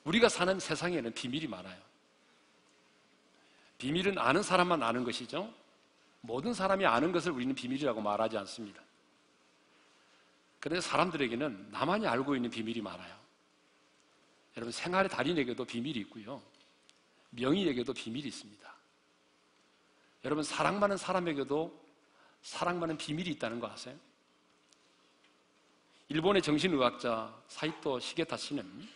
우리가 사는 세상에는 비밀이 많아요. 비밀은 아는 사람만 아는 것이죠. 모든 사람이 아는 것을 우리는 비밀이라고 말하지 않습니다. 그런데 사람들에게는 나만이 알고 있는 비밀이 많아요. 여러분, 생활의 달인에게도 비밀이 있고요, 명의에게도 비밀이 있습니다. 여러분, 사랑 많은 사람에게도 사랑 많은 비밀이 있다는 거 아세요? 일본의 정신의학자 사이토 시게타 씨는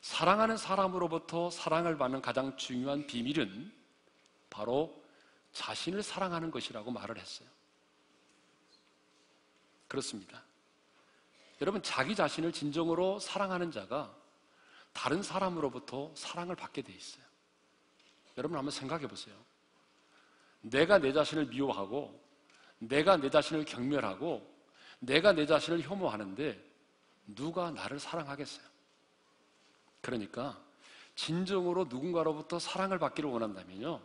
사랑하는 사람으로부터 사랑을 받는 가장 중요한 비밀은 바로 자신을 사랑하는 것이라고 말을 했어요. 그렇습니다. 여러분, 자기 자신을 진정으로 사랑하는 자가 다른 사람으로부터 사랑을 받게 돼 있어요. 여러분, 한번 생각해 보세요. 내가 내 자신을 미워하고, 내가 내 자신을 경멸하고, 내가 내 자신을 혐오하는데 누가 나를 사랑하겠어요? 그러니까 진정으로 누군가로부터 사랑을 받기를 원한다면요,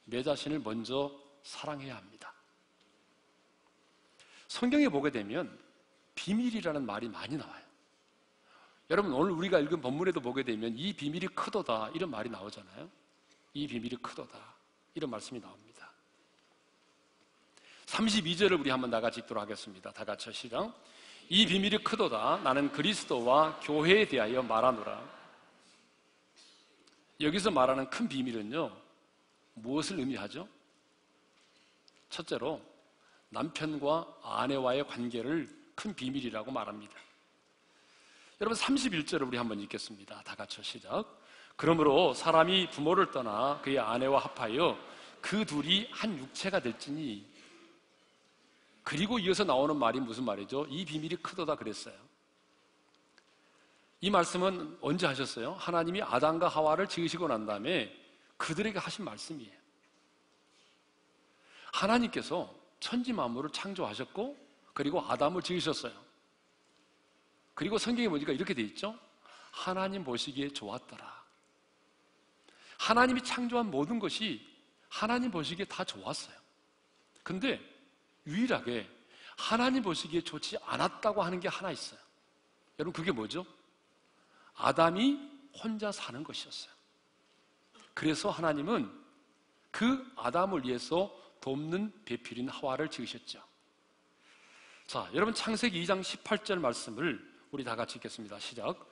내 자신을 먼저 사랑해야 합니다. 성경에 보게 되면 비밀이라는 말이 많이 나와요. 여러분, 오늘 우리가 읽은 본문에도 보게 되면 이 비밀이 크도다 이런 말이 나오잖아요. 이 비밀이 크도다 이런 말씀이 나옵니다. 32절을 우리 한번 나같이 읽도록 하겠습니다. 다 같이 시작. 이 비밀이 크도다. 나는 그리스도와 교회에 대하여 말하노라. 여기서 말하는 큰 비밀은요, 무엇을 의미하죠? 첫째로 남편과 아내와의 관계를 큰 비밀이라고 말합니다. 여러분, 31절을 우리 한번 읽겠습니다. 다 같이 시작. 그러므로 사람이 부모를 떠나 그의 아내와 합하여 그 둘이 한 육체가 될지니. 그리고 이어서 나오는 말이 무슨 말이죠? 이 비밀이 크도다 그랬어요. 이 말씀은 언제 하셨어요? 하나님이 아담과 하와를 지으시고 난 다음에 그들에게 하신 말씀이에요. 하나님께서 천지 만물을 창조하셨고, 그리고 아담을 지으셨어요. 그리고 성경에 보니까 이렇게 돼 있죠? 하나님 보시기에 좋았더라. 하나님이 창조한 모든 것이 하나님 보시기에 다 좋았어요. 근데 유일하게 하나님 보시기에 좋지 않았다고 하는 게 하나 있어요. 여러분, 그게 뭐죠? 아담이 혼자 사는 것이었어요. 그래서 하나님은 그 아담을 위해서 돕는 배필인 하와를 지으셨죠. 자, 여러분, 창세기 2장 18절 말씀을 우리 다 같이 읽겠습니다. 시작.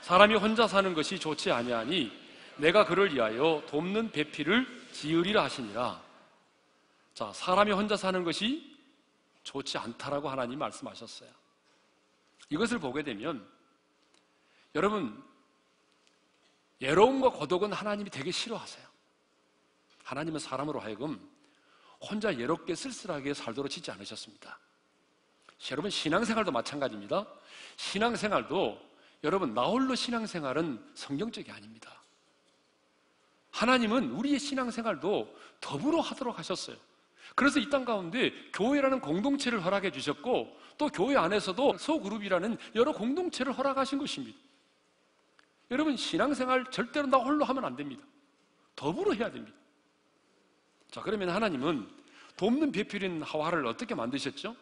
사람이 혼자 사는 것이 좋지 아니하니 내가 그를 위하여 돕는 배필을 지으리라 하시니라. 자, 사람이 혼자 사는 것이 좋지 않다라고 하나님 말씀하셨어요. 이것을 보게 되면 여러분, 외로움과 고독은 하나님이 되게 싫어하세요. 하나님은 사람으로 하여금 혼자 외롭게 쓸쓸하게 살도록 짓지 않으셨습니다. 여러분, 신앙생활도 마찬가지입니다. 신앙생활도 여러분, 나홀로 신앙생활은 성경적이 아닙니다. 하나님은 우리의 신앙생활도 더불어 하도록 하셨어요. 그래서 이 땅 가운데 교회라는 공동체를 허락해 주셨고, 또 교회 안에서도 소그룹이라는 여러 공동체를 허락하신 것입니다. 여러분, 신앙생활 절대로 나 홀로 하면 안 됩니다. 더불어 해야 됩니다. 자, 그러면 하나님은 돕는 배필인 하와를 어떻게 만드셨죠?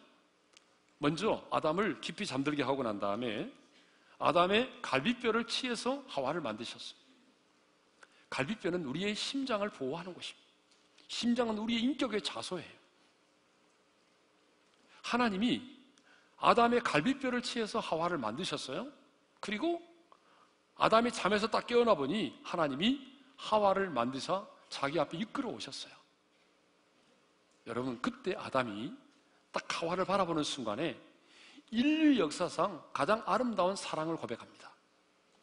먼저 아담을 깊이 잠들게 하고 난 다음에 아담의 갈비뼈를 치해서 하와를 만드셨어요. 갈비뼈는 우리의 심장을 보호하는 것입니다. 심장은 우리의 인격의 자소예요. 하나님이 아담의 갈비뼈를 치해서 하와를 만드셨어요. 그리고 아담이 잠에서 딱 깨어나 보니 하나님이 하와를 만드사 자기 앞에 이끌어 오셨어요. 여러분, 그때 아담이 딱 하와를 바라보는 순간에 인류 역사상 가장 아름다운 사랑을 고백합니다.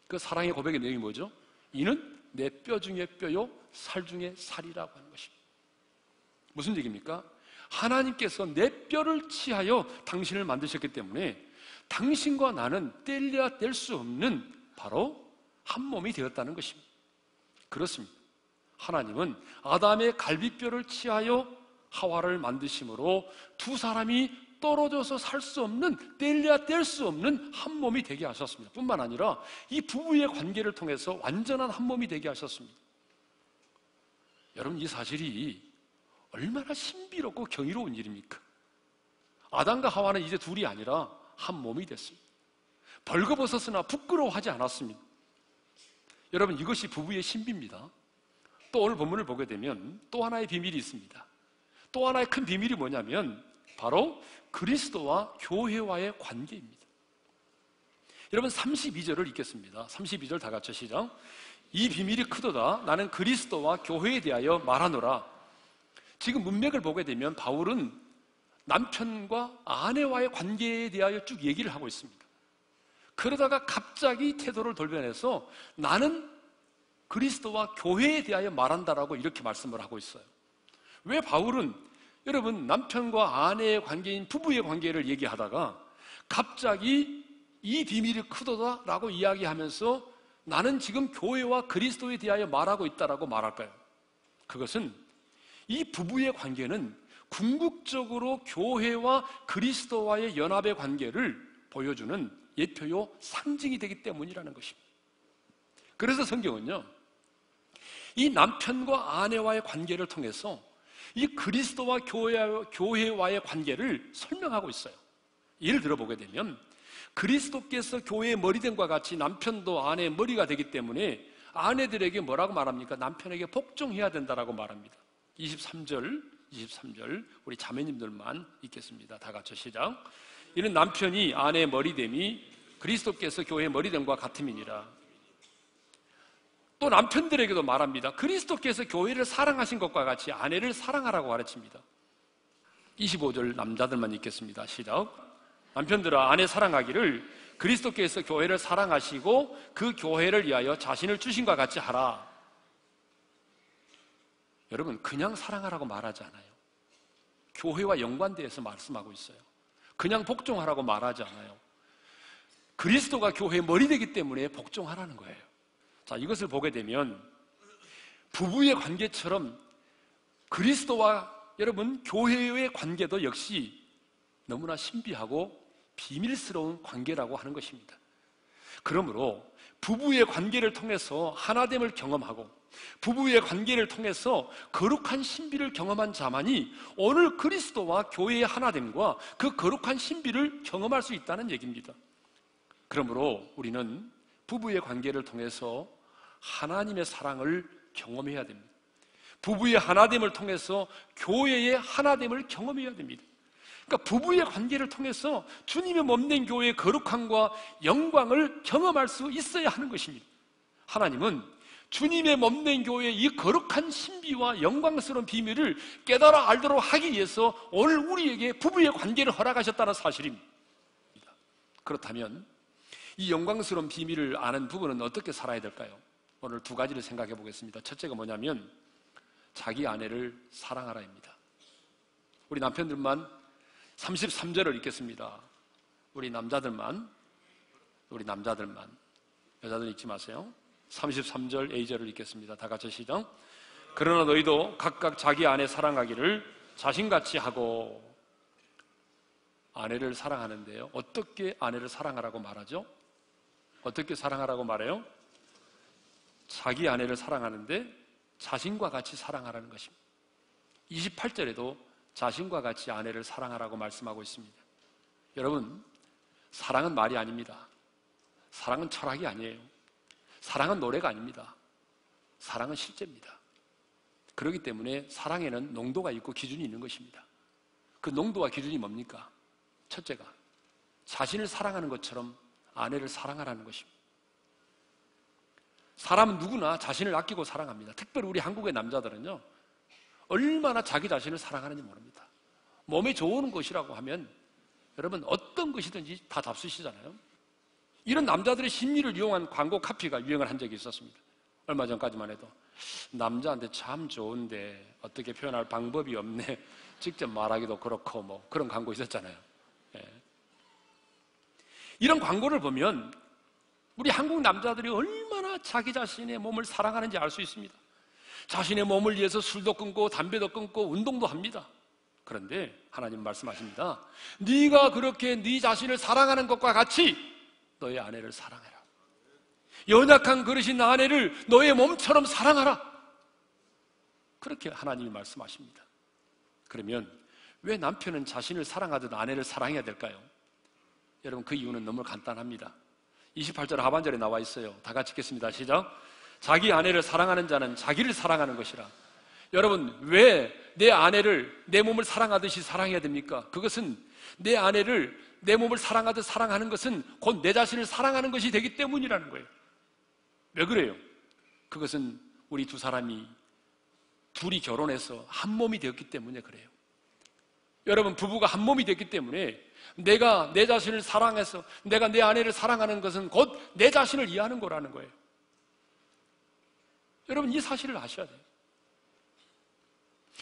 그 사랑의 고백의 내용이 뭐죠? 이는 내 뼈 중에 뼈요 살 중에 살이라고 하는 것입니다. 무슨 얘기입니까? 하나님께서 내 뼈를 치하여 당신을 만드셨기 때문에 당신과 나는 뗄래야 뗄 수 없는 바로 한 몸이 되었다는 것입니다. 그렇습니다. 하나님은 아담의 갈비뼈를 치하여 하와를 만드심으로 두 사람이 떨어져서 살 수 없는, 뗄래야 뗄 수 없는 한 몸이 되게 하셨습니다. 뿐만 아니라 이 부부의 관계를 통해서 완전한 한 몸이 되게 하셨습니다. 여러분, 이 사실이 얼마나 신비롭고 경이로운 일입니까? 아담과 하와는 이제 둘이 아니라 한 몸이 됐습니다. 벌거벗었으나 부끄러워하지 않았습니다. 여러분, 이것이 부부의 신비입니다. 또 오늘 본문을 보게 되면 또 하나의 비밀이 있습니다. 또 하나의 큰 비밀이 뭐냐면 바로 그리스도와 교회와의 관계입니다. 여러분, 32절을 읽겠습니다. 32절 다 같이 시작. 이 비밀이 크도다. 나는 그리스도와 교회에 대하여 말하노라. 지금 문맥을 보게 되면 바울은 남편과 아내와의 관계에 대하여 쭉 얘기를 하고 있습니다. 그러다가 갑자기 태도를 돌변해서 나는 그리스도와 교회에 대하여 말한다라고 이렇게 말씀을 하고 있어요. 왜 바울은 여러분 남편과 아내의 관계인 부부의 관계를 얘기하다가 갑자기 이 비밀이 크도다라고 이야기하면서 나는 지금 교회와 그리스도에 대하여 말하고 있다라고 말할까요? 그것은 이 부부의 관계는 궁극적으로 교회와 그리스도와의 연합의 관계를 보여주는 예표요 상징이 되기 때문이라는 것입니다. 그래서 성경은요, 이 남편과 아내와의 관계를 통해서 이 그리스도와 교회와의 관계를 설명하고 있어요. 예를 들어보게 되면 그리스도께서 교회의 머리됨과 같이 남편도 아내의 머리가 되기 때문에 아내들에게 뭐라고 말합니까? 남편에게 복종해야 된다라고 말합니다. 23절 우리 자매님들만 읽겠습니다. 다 같이 시작. 이는 남편이 아내의 머리됨이 그리스도께서 교회의 머리됨과 같음이니라. 또 남편들에게도 말합니다. 그리스도께서 교회를 사랑하신 것과 같이 아내를 사랑하라고 가르칩니다. 25절 남자들만 읽겠습니다. 시작. 남편들아 아내 사랑하기를 그리스도께서 교회를 사랑하시고 그 교회를 위하여 자신을 주신 것 같이 하라. 여러분, 그냥 사랑하라고 말하지 않아요. 교회와 연관되어서 말씀하고 있어요. 그냥 복종하라고 말하지 않아요. 그리스도가 교회의 머리 되기 때문에 복종하라는 거예요. 자, 이것을 보게 되면 부부의 관계처럼 그리스도와 여러분 교회의 관계도 역시 너무나 신비하고 비밀스러운 관계라고 하는 것입니다. 그러므로 부부의 관계를 통해서 하나됨을 경험하고 부부의 관계를 통해서 거룩한 신비를 경험한 자만이 오늘 그리스도와 교회의 하나됨과 그 거룩한 신비를 경험할 수 있다는 얘기입니다. 그러므로 우리는 부부의 관계를 통해서 하나님의 사랑을 경험해야 됩니다. 부부의 하나됨을 통해서 교회의 하나됨을 경험해야 됩니다. 그러니까 부부의 관계를 통해서 주님의 몸된 교회의 거룩함과 영광을 경험할 수 있어야 하는 것입니다. 하나님은 주님의 몸된 교회의 이 거룩한 신비와 영광스러운 비밀을 깨달아 알도록 하기 위해서 오늘 우리에게 부부의 관계를 허락하셨다는 사실입니다. 그렇다면 이 영광스러운 비밀을 아는 부부는 어떻게 살아야 될까요? 오늘 두 가지를 생각해 보겠습니다. 첫째가 뭐냐면 자기 아내를 사랑하라입니다. 우리 남편들만 33절을 읽겠습니다. 우리 남자들만 여자들 읽지 마세요. 33절 A절을 읽겠습니다. 다 같이 시작. 그러나 너희도 각각 자기 아내 사랑하기를 자신같이 하고. 아내를 사랑하는데요, 어떻게 아내를 사랑하라고 말하죠? 어떻게 사랑하라고 말해요? 자기 아내를 사랑하는데 자신과 같이 사랑하라는 것입니다. 28절에도 자신과 같이 아내를 사랑하라고 말씀하고 있습니다. 여러분, 사랑은 말이 아닙니다. 사랑은 철학이 아니에요. 사랑은 노래가 아닙니다. 사랑은 실제입니다. 그렇기 때문에 사랑에는 농도가 있고 기준이 있는 것입니다. 그 농도와 기준이 뭡니까? 첫째가 자신을 사랑하는 것처럼 아내를 사랑하라는 것입니다. 사람은 누구나 자신을 아끼고 사랑합니다. 특별히 우리 한국의 남자들은요, 얼마나 자기 자신을 사랑하는지 모릅니다. 몸에 좋은 것이라고 하면 여러분 어떤 것이든지 다 잡수시잖아요. 이런 남자들의 심리를 이용한 광고 카피가 유행을 한 적이 있었습니다. 얼마 전까지만 해도 남자한테 참 좋은데 어떻게 표현할 방법이 없네, 직접 말하기도 그렇고 뭐 그런 광고 있었잖아요. 예. 이런 광고를 보면 우리 한국 남자들이 얼마나 자기 자신의 몸을 사랑하는지 알 수 있습니다. 자신의 몸을 위해서 술도 끊고 담배도 끊고 운동도 합니다. 그런데 하나님 말씀하십니다. 네가 그렇게 네 자신을 사랑하는 것과 같이 너의 아내를 사랑해라. 연약한 그릇인 아내를 너의 몸처럼 사랑하라. 그렇게 하나님이 말씀하십니다. 그러면 왜 남편은 자신을 사랑하듯 아내를 사랑해야 될까요? 여러분, 그 이유는 너무 간단합니다. 28절 하반절에 나와 있어요. 다 같이 읽겠습니다. 시작. 자기 아내를 사랑하는 자는 자기를 사랑하는 것이라. 여러분, 왜 내 아내를 내 몸을 사랑하듯이 사랑해야 됩니까? 그것은 내 아내를 내 몸을 사랑하듯 사랑하는 것은 곧 내 자신을 사랑하는 것이 되기 때문이라는 거예요. 왜 그래요? 그것은 우리 두 사람이 둘이 결혼해서 한 몸이 되었기 때문에 그래요. 여러분, 부부가 한 몸이 됐기 때문에 내가 내 자신을 사랑해서 내가 내 아내를 사랑하는 것은 곧 내 자신을 이해하는 거라는 거예요. 여러분, 이 사실을 아셔야 돼요.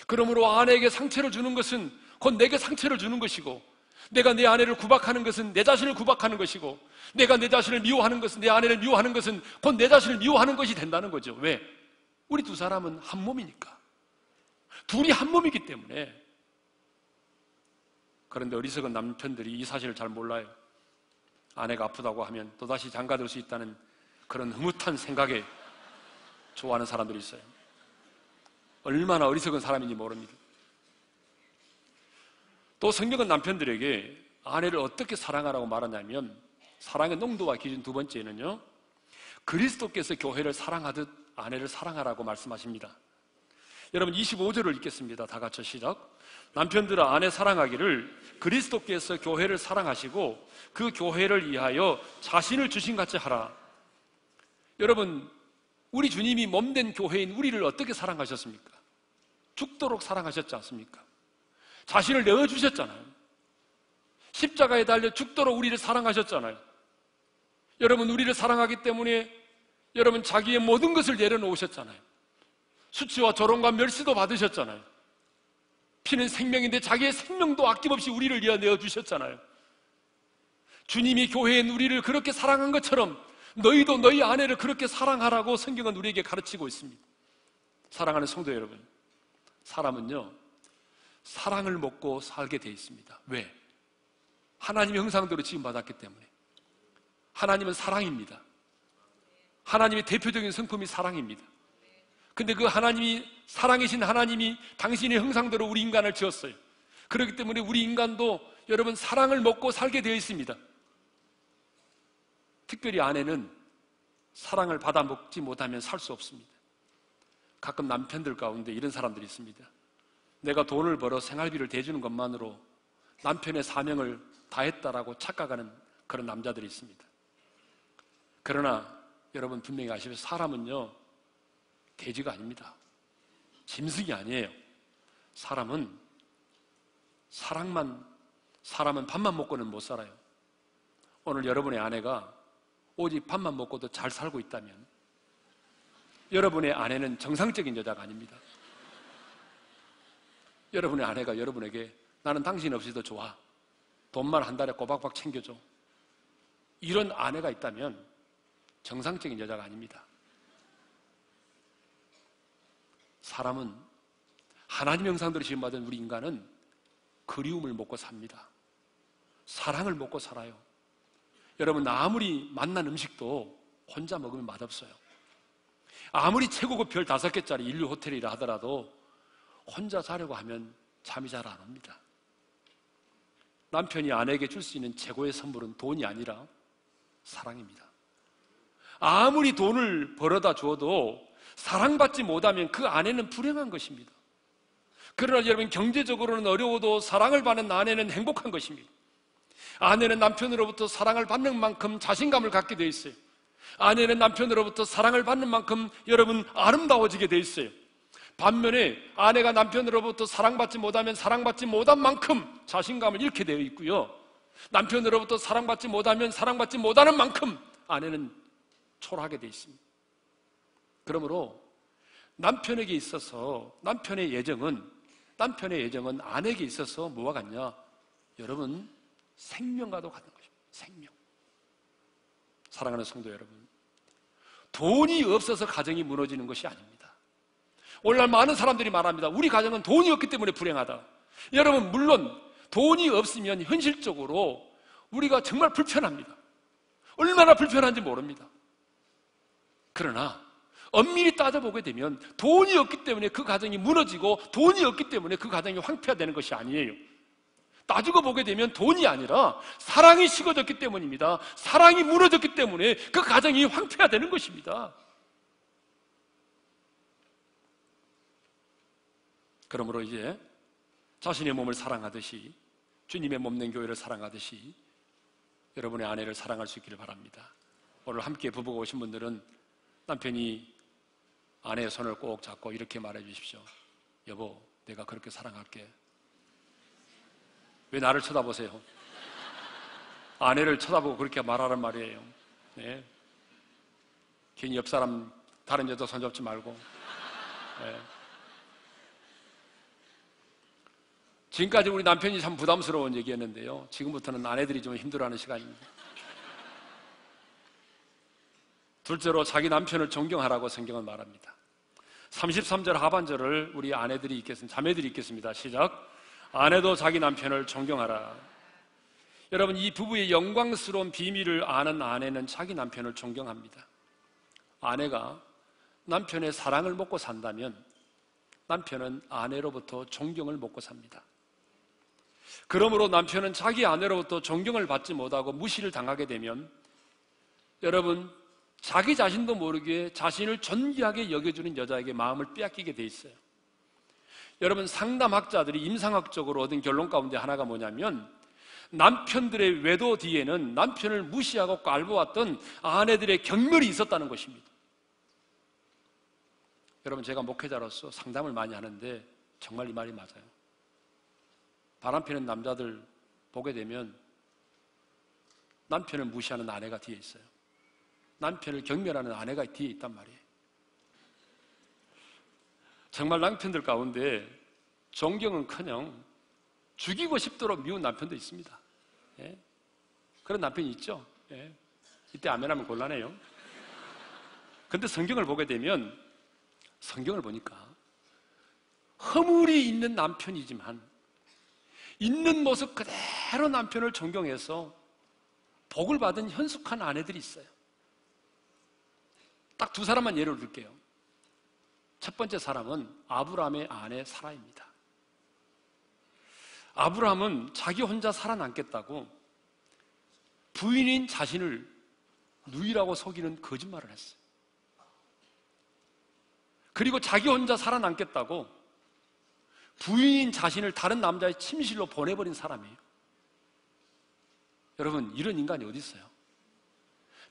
그러므로 아내에게 상처를 주는 것은 곧 내게 상처를 주는 것이고, 내가 내 아내를 구박하는 것은 내 자신을 구박하는 것이고, 내가 내 자신을 미워하는 것은, 내 아내를 미워하는 것은 곧 내 자신을 미워하는 것이 된다는 거죠. 왜? 우리 두 사람은 한 몸이니까. 둘이 한 몸이기 때문에. 그런데 어리석은 남편들이 이 사실을 잘 몰라요. 아내가 아프다고 하면 또다시 장가들 수 있다는 그런 흐뭇한 생각에 좋아하는 사람들이 있어요. 얼마나 어리석은 사람인지 모릅니다. 또 성경은 남편들에게 아내를 어떻게 사랑하라고 말하냐면, 사랑의 농도와 기준 두 번째는요, 그리스도께서 교회를 사랑하듯 아내를 사랑하라고 말씀하십니다. 여러분, 25절을 읽겠습니다. 다 같이 시작. 남편들아, 아내 사랑하기를 그리스도께서 교회를 사랑하시고 그 교회를 위하여 자신을 주신 같이 하라. 여러분, 우리 주님이 몸된 교회인 우리를 어떻게 사랑하셨습니까? 죽도록 사랑하셨지 않습니까? 자신을 내어주셨잖아요. 십자가에 달려 죽도록 우리를 사랑하셨잖아요. 여러분, 우리를 사랑하기 때문에 여러분 자기의 모든 것을 내려놓으셨잖아요. 수치와 조롱과 멸시도 받으셨잖아요. 피는 생명인데 자기의 생명도 아낌없이 우리를 위하여 내어주셨잖아요. 주님이 교회인 우리를 그렇게 사랑한 것처럼 너희도 너희 아내를 그렇게 사랑하라고 성경은 우리에게 가르치고 있습니다. 사랑하는 성도 여러분, 사람은요, 사랑을 먹고 살게 돼 있습니다. 왜? 하나님의 형상대로 지음받았기 때문에. 하나님은 사랑입니다. 하나님의 대표적인 성품이 사랑입니다. 근데 그 하나님이, 사랑이신 하나님이 당신의 형상대로 우리 인간을 지었어요. 그렇기 때문에 우리 인간도 여러분 사랑을 먹고 살게 되어 있습니다. 특별히 아내는 사랑을 받아 먹지 못하면 살 수 없습니다. 가끔 남편들 가운데 이런 사람들이 있습니다. 내가 돈을 벌어 생활비를 대주는 것만으로 남편의 사명을 다했다라고 착각하는 그런 남자들이 있습니다. 그러나 여러분 분명히 아시면 사람은요, 돼지가 아닙니다. 짐승이 아니에요. 사람은 밥만 먹고는 못 살아요. 오늘 여러분의 아내가 오직 밥만 먹고도 잘 살고 있다면 여러분의 아내는 정상적인 여자가 아닙니다. 여러분의 아내가 여러분에게 나는 당신 없이도 좋아, 돈만 한 달에 꼬박박 챙겨줘, 이런 아내가 있다면 정상적인 여자가 아닙니다. 사람은 하나님 형상대로 지음받은 우리 인간은 그리움을 먹고 삽니다. 사랑을 먹고 살아요. 여러분, 아무리 맛난 음식도 혼자 먹으면 맛없어요. 아무리 최고급 별 5개짜리 인류 호텔이라 하더라도 혼자 자려고 하면 잠이 잘 안 옵니다. 남편이 아내에게 줄 수 있는 최고의 선물은 돈이 아니라 사랑입니다. 아무리 돈을 벌어다 주어도 사랑받지 못하면 그 아내는 불행한 것입니다. 그러나 여러분, 경제적으로는 어려워도 사랑을 받는 아내는 행복한 것입니다. 아내는 남편으로부터 사랑을 받는 만큼 자신감을 갖게 돼 있어요. 아내는 남편으로부터 사랑을 받는 만큼 여러분 아름다워지게 돼 있어요. 반면에 아내가 남편으로부터 사랑받지 못하면 사랑받지 못한 만큼 자신감을 잃게 되어 있고요, 남편으로부터 사랑받지 못하면 사랑받지 못하는 만큼 아내는 초라하게 되어 있습니다. 그러므로 남편에게 있어서 남편의 예정은 아내에게 있어서 뭐와 같냐? 여러분, 생명과도 같은 것입니다. 생명. 사랑하는 성도 여러분, 돈이 없어서 가정이 무너지는 것이 아닙니다. 오늘날 많은 사람들이 말합니다. 우리 가정은 돈이 없기 때문에 불행하다. 여러분, 물론 돈이 없으면 현실적으로 우리가 정말 불편합니다. 얼마나 불편한지 모릅니다. 그러나 엄밀히 따져보게 되면 돈이 없기 때문에 그 가정이 무너지고 돈이 없기 때문에 그 가정이 황폐화되는 것이 아니에요. 따지고 보게 되면 돈이 아니라 사랑이 식어졌기 때문입니다. 사랑이 무너졌기 때문에 그 가정이 황폐화되는 것입니다. 그러므로 이제 자신의 몸을 사랑하듯이 주님의 몸된 교회를 사랑하듯이 여러분의 아내를 사랑할 수 있기를 바랍니다. 오늘 함께 부부가 오신 분들은 남편이 아내의 손을 꼭 잡고 이렇게 말해 주십시오. 여보, 내가 그렇게 사랑할게. 왜 나를 쳐다보세요? 아내를 쳐다보고 그렇게 말하란 말이에요. 네. 괜히 옆 사람 다른 여자 손잡지 말고. 네. 지금까지 우리 남편이 참 부담스러운 얘기였는데요. 지금부터는 아내들이 좀 힘들어하는 시간입니다. 둘째로 자기 남편을 존경하라고 성경은 말합니다. 33절 하반절을 우리 아내들이 읽겠습니다. 자매들이 읽겠습니다. 시작. 아내도 자기 남편을 존경하라. 여러분, 이 부부의 영광스러운 비밀을 아는 아내는 자기 남편을 존경합니다. 아내가 남편의 사랑을 먹고 산다면 남편은 아내로부터 존경을 먹고 삽니다. 그러므로 남편은 자기 아내로부터 존경을 받지 못하고 무시를 당하게 되면 여러분, 자기 자신도 모르게 자신을 존귀하게 여겨주는 여자에게 마음을 빼앗기게 돼 있어요. 여러분, 상담학자들이 임상학적으로 얻은 결론 가운데 하나가 뭐냐면 남편들의 외도 뒤에는 남편을 무시하고 깔보았던 아내들의 경멸이 있었다는 것입니다. 여러분, 제가 목회자로서 상담을 많이 하는데 정말 이 말이 맞아요. 바람피는 남자들 보게 되면 남편을 무시하는 아내가 뒤에 있어요. 남편을 경멸하는 아내가 뒤에 있단 말이에요. 정말 남편들 가운데 존경은커녕 죽이고 싶도록 미운 남편도 있습니다. 예? 그런 남편이 있죠. 예? 이때 아멘하면 곤란해요. 근데 성경을 보게 되면 성경을 보니까 허물이 있는 남편이지만 있는 모습 그대로 남편을 존경해서 복을 받은 현숙한 아내들이 있어요. 딱 두 사람만 예를 들게요. 첫 번째 사람은 아브라함의 아내 사라입니다. 아브라함은 자기 혼자 살아남겠다고 부인인 자신을 누이라고 속이는 거짓말을 했어요. 그리고 자기 혼자 살아남겠다고 부인인 자신을 다른 남자의 침실로 보내버린 사람이에요. 여러분, 이런 인간이 어디 있어요?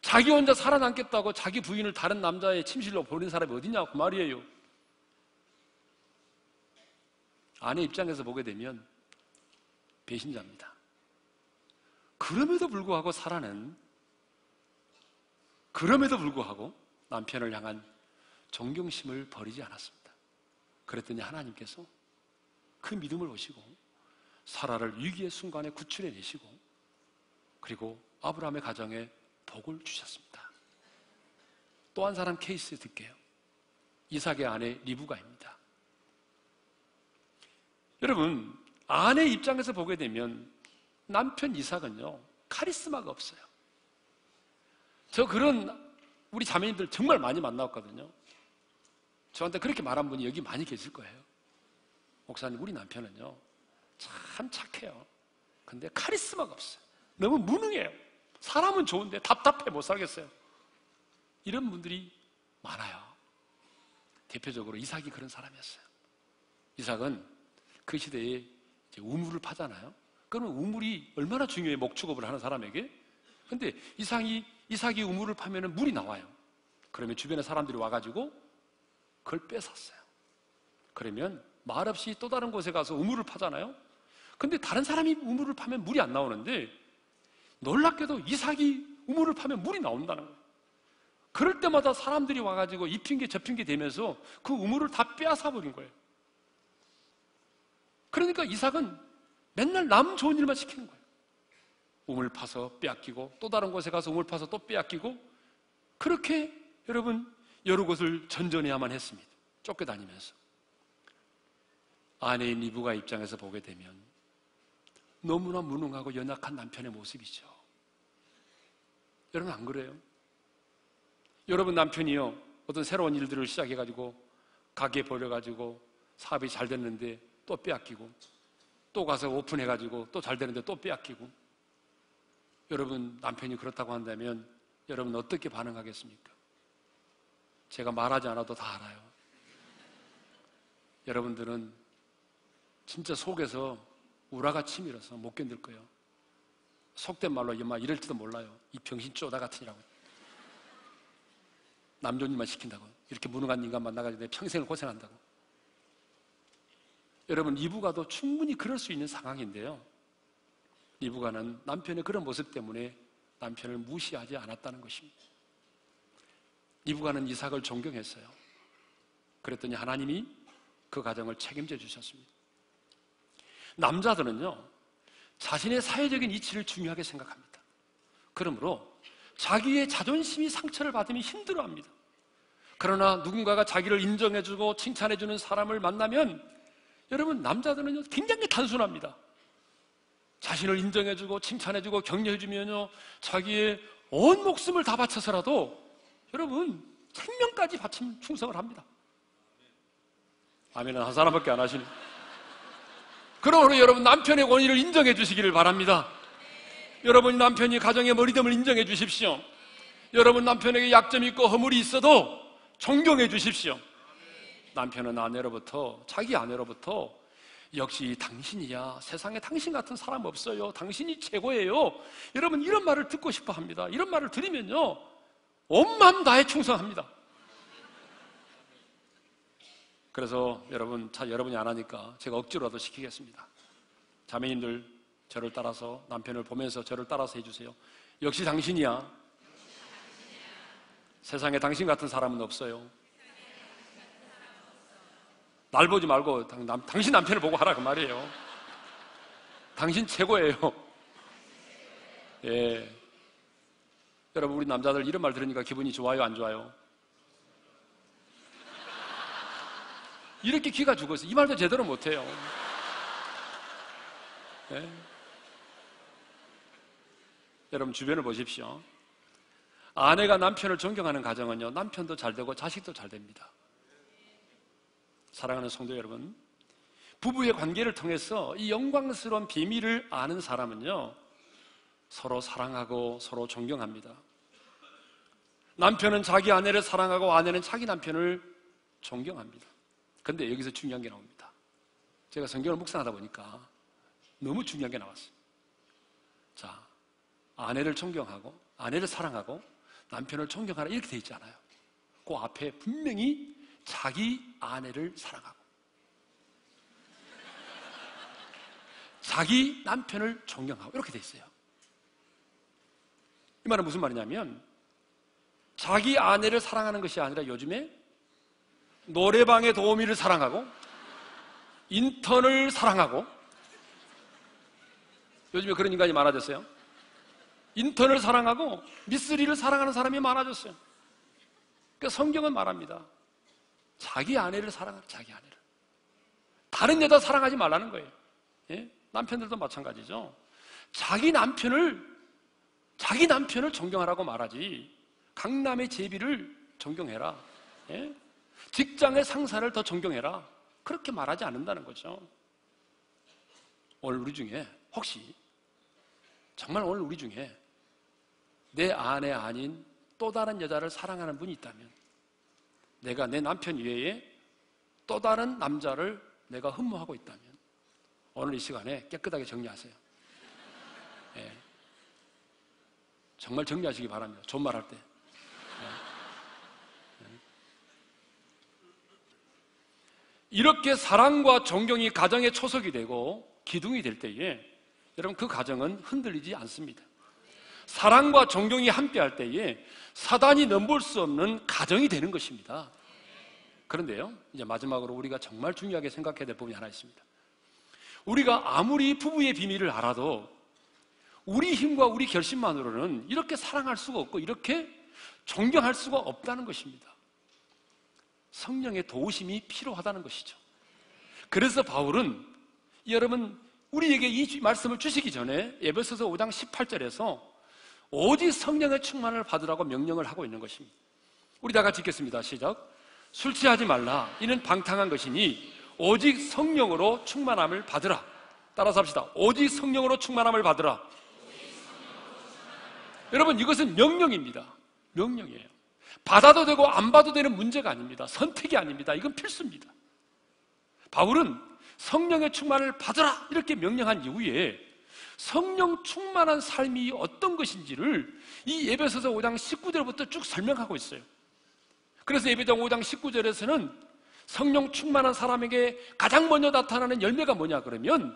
자기 혼자 살아남겠다고 자기 부인을 다른 남자의 침실로 보낸 사람이 어디냐고 그 말이에요. 아내 입장에서 보게 되면 배신자입니다. 그럼에도 불구하고 그럼에도 불구하고 남편을 향한 존경심을 버리지 않았습니다. 그랬더니 하나님께서 그 믿음을 보시고 사라를 위기의 순간에 구출해내시고 그리고 아브라함의 가정에 복을 주셨습니다. 또 한 사람 케이스 듣게요. 이삭의 아내 리브가입니다. 여러분, 아내 입장에서 보게 되면 남편 이삭은요 카리스마가 없어요. 저 그런 우리 자매님들 정말 많이 만나왔거든요. 저한테 그렇게 말한 분이 여기 많이 계실 거예요. 목사님, 우리 남편은요 참 착해요. 근데 카리스마가 없어요. 너무 무능해요. 사람은 좋은데 답답해 못 살겠어요. 이런 분들이 많아요. 대표적으로 이삭이 그런 사람이었어요. 이삭은 그 시대에 이제 우물을 파잖아요. 그러면 우물이 얼마나 중요해, 목축업을 하는 사람에게. 근데 이삭이 우물을 파면 물이 나와요. 그러면 주변에 사람들이 와가지고 그걸 뺏었어요. 그러면 말없이 또 다른 곳에 가서 우물을 파잖아요. 근데 다른 사람이 우물을 파면 물이 안 나오는데 놀랍게도 이삭이 우물을 파면 물이 나온다는 거예요. 그럴 때마다 사람들이 와가지고 이 핑계 저 핑계 대면서 그 우물을 다 빼앗아 버린 거예요. 그러니까 이삭은 맨날 남 좋은 일만 시키는 거예요. 우물 파서 빼앗기고 또 다른 곳에 가서 우물 파서 또 빼앗기고 그렇게 여러분 여러 곳을 전전해야만 했습니다. 쫓겨다니면서. 아내인 리브가 입장에서 보게 되면 너무나 무능하고 연약한 남편의 모습이죠. 여러분 안 그래요? 여러분 남편이요 어떤 새로운 일들을 시작해가지고 가게 벌여가지고 사업이 잘 됐는데 또 빼앗기고 또 가서 오픈해가지고 또 잘 되는데 또 빼앗기고 여러분 남편이 그렇다고 한다면 여러분 어떻게 반응하겠습니까? 제가 말하지 않아도 다 알아요. 여러분들은 진짜 속에서 우라가 치밀어서 못 견딜 거예요. 속된 말로 막 이럴지도 몰라요. 이 병신 쪼다 같으니라고. 남존일만 시킨다고. 이렇게 무능한 인간 만나가지고 내 평생을 고생한다고. 여러분, 이부가도 충분히 그럴 수 있는 상황인데요. 이부가는 남편의 그런 모습 때문에 남편을 무시하지 않았다는 것입니다. 이부가는 이삭을 존경했어요. 그랬더니 하나님이 그 가정을 책임져 주셨습니다. 남자들은요, 자신의 사회적인 이치를 중요하게 생각합니다. 그러므로 자기의 자존심이 상처를 받으면 힘들어합니다. 그러나 누군가가 자기를 인정해주고 칭찬해주는 사람을 만나면 여러분, 남자들은요 굉장히 단순합니다. 자신을 인정해주고 칭찬해주고 격려해주면요 자기의 온 목숨을 다 바쳐서라도 여러분 생명까지 바친 충성을 합니다. 아멘은 한 사람밖에 안 하시네. 그러므로 여러분 남편의 권위를 인정해 주시기를 바랍니다. 여러분 남편이 가정의 머리됨을 인정해 주십시오. 여러분 남편에게 약점이 있고 허물이 있어도 존경해 주십시오. 남편은 아내로부터, 자기 아내로부터 역시 당신이야, 세상에 당신 같은 사람 없어요, 당신이 최고예요, 여러분 이런 말을 듣고 싶어 합니다. 이런 말을 들으면요 온 마음 다해 충성합니다. 그래서 여러분이 안 하니까 제가 억지로라도 시키겠습니다. 자매님들 저를 따라서, 남편을 보면서 저를 따라서 해주세요. 역시 당신이야. 세상에 당신 같은 사람은 없어요. 날 보지 말고 당신 남편을 보고 하라 그 말이에요. 당신 최고예요. 예. 여러분 우리 남자들 이런 말 들으니까 기분이 좋아요, 안 좋아요? 이렇게 기가 죽어서 이 말도 제대로 못해요. 예. 여러분 주변을 보십시오. 아내가 남편을 존경하는 가정은요 남편도 잘 되고 자식도 잘 됩니다. 사랑하는 성도 여러분, 부부의 관계를 통해서 이 영광스러운 비밀을 아는 사람은요 서로 사랑하고 서로 존경합니다. 남편은 자기 아내를 사랑하고 아내는 자기 남편을 존경합니다. 그런데 여기서 중요한 게 나옵니다. 제가 성경을 묵상하다 보니까 너무 중요한 게 나왔어요. 자, 아내를 존경하고 아내를 사랑하고 남편을 존경하라 이렇게 돼 있지 않아요. 그 앞에 분명히 자기 아내를 사랑하고 자기 남편을 존경하고 이렇게 돼 있어요. 이 말은 무슨 말이냐면 자기 아내를 사랑하는 것이 아니라 요즘에 노래방의 도우미를 사랑하고 인턴을 사랑하고, 요즘에 그런 인간이 많아졌어요. 인턴을 사랑하고 미쓰리를 사랑하는 사람이 많아졌어요. 그러니까 성경은 말합니다. 자기 아내를 사랑하라, 자기 아내를. 다른 여자 사랑하지 말라는 거예요. 예? 남편들도 마찬가지죠. 자기 남편을 존경하라고 말하지 강남의 제비를 존경해라, 예? 직장의 상사를 더 존경해라 그렇게 말하지 않는다는 거죠. 오늘 우리 중에 혹시 정말 오늘 우리 중에 내 아내 아닌 또 다른 여자를 사랑하는 분이 있다면, 내가 내 남편 외에 또 다른 남자를 내가 흠모하고 있다면 오늘 이 시간에 깨끗하게 정리하세요. 예. 정말 정리하시기 바랍니다. 존말할 때. 이렇게 사랑과 존경이 가정의 초석이 되고 기둥이 될 때에 여러분 그 가정은 흔들리지 않습니다. 사랑과 존경이 함께할 때에 사단이 넘볼 수 없는 가정이 되는 것입니다. 그런데요, 이제 마지막으로 우리가 정말 중요하게 생각해야 될 부분이 하나 있습니다. 우리가 아무리 부부의 비밀을 알아도 우리 힘과 우리 결심만으로는 이렇게 사랑할 수가 없고 이렇게 존경할 수가 없다는 것입니다. 성령의 도우심이 필요하다는 것이죠. 그래서 바울은 여러분 우리에게 이 말씀을 주시기 전에 에베소서 5장 18절에서 오직 성령의 충만을 받으라고 명령을 하고 있는 것입니다. 우리 다 같이 읽겠습니다. 시작. 술 취하지 말라. 이는 방탕한 것이니 오직 성령으로 충만함을 받으라. 따라서 합시다. 오직 성령으로 충만함을 받으라. 여러분 이것은 명령입니다. 명령이에요. 받아도 되고 안 받아도 되는 문제가 아닙니다. 선택이 아닙니다. 이건 필수입니다. 바울은 성령의 충만을 받으라 이렇게 명령한 이후에 성령 충만한 삶이 어떤 것인지를 이 에베소서 5장 19절부터 쭉 설명하고 있어요. 그래서 에베소서 5장 19절에서는 성령 충만한 사람에게 가장 먼저 나타나는 열매가 뭐냐 그러면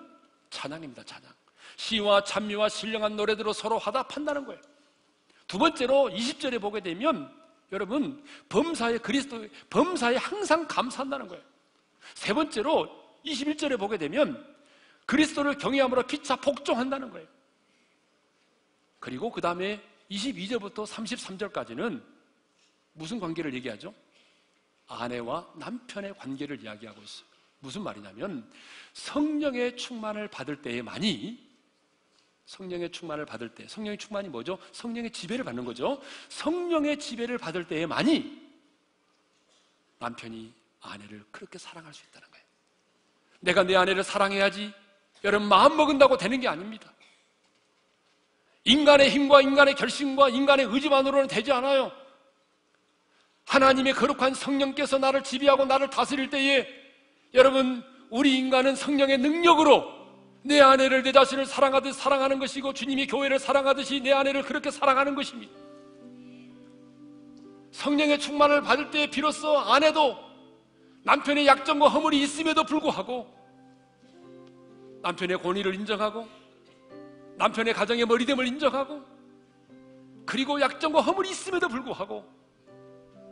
찬양입니다. 찬양. 시와 찬미와 신령한 노래들로 서로 화답한다는 거예요. 두 번째로 20절에 보게 되면 여러분 범사에 그리스도 범사에 항상 감사한다는 거예요. 세 번째로 21절에 보게 되면 그리스도를 경외함으로 피차 복종한다는 거예요. 그리고 그 다음에 22절부터 33절까지는 무슨 관계를 얘기하죠? 아내와 남편의 관계를 이야기하고 있어요. 무슨 말이냐면 성령의 충만을 받을 때에만이, 성령의 충만을 받을 때, 성령의 충만이 뭐죠? 성령의 지배를 받는 거죠. 성령의 지배를 받을 때에만이 남편이 아내를 그렇게 사랑할 수 있다는 거예요. 내가 내 아내를 사랑해야지 여러분 마음 먹은다고 되는 게 아닙니다. 인간의 힘과 인간의 결심과 인간의 의지만으로는 되지 않아요. 하나님의 거룩한 성령께서 나를 지배하고 나를 다스릴 때에 여러분 우리 인간은 성령의 능력으로 내 아내를 내 자신을 사랑하듯 사랑하는 것이고 주님이 교회를 사랑하듯이 내 아내를 그렇게 사랑하는 것입니다. 성령의 충만을 받을 때 비로소 아내도 남편의 약점과 허물이 있음에도 불구하고 남편의 권위를 인정하고 남편의 가정의 머리됨을 인정하고 그리고 약점과 허물이 있음에도 불구하고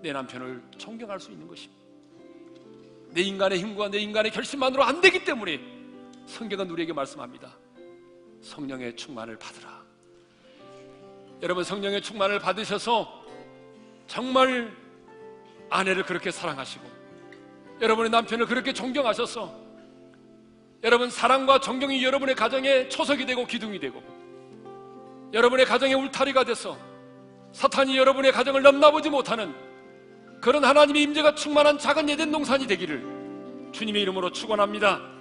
내 남편을 존경할 수 있는 것입니다. 내 인간의 힘과 내 인간의 결심만으로 안 되기 때문에 성경은 우리에게 말씀합니다. 성령의 충만을 받으라. 여러분 성령의 충만을 받으셔서 정말 아내를 그렇게 사랑하시고 여러분의 남편을 그렇게 존경하셔서 여러분 사랑과 존경이 여러분의 가정에 초석이 되고 기둥이 되고 여러분의 가정의 울타리가 돼서 사탄이 여러분의 가정을 넘나보지 못하는 그런 하나님의 임재가 충만한 작은 예덴 동산이 되기를 주님의 이름으로 축원합니다.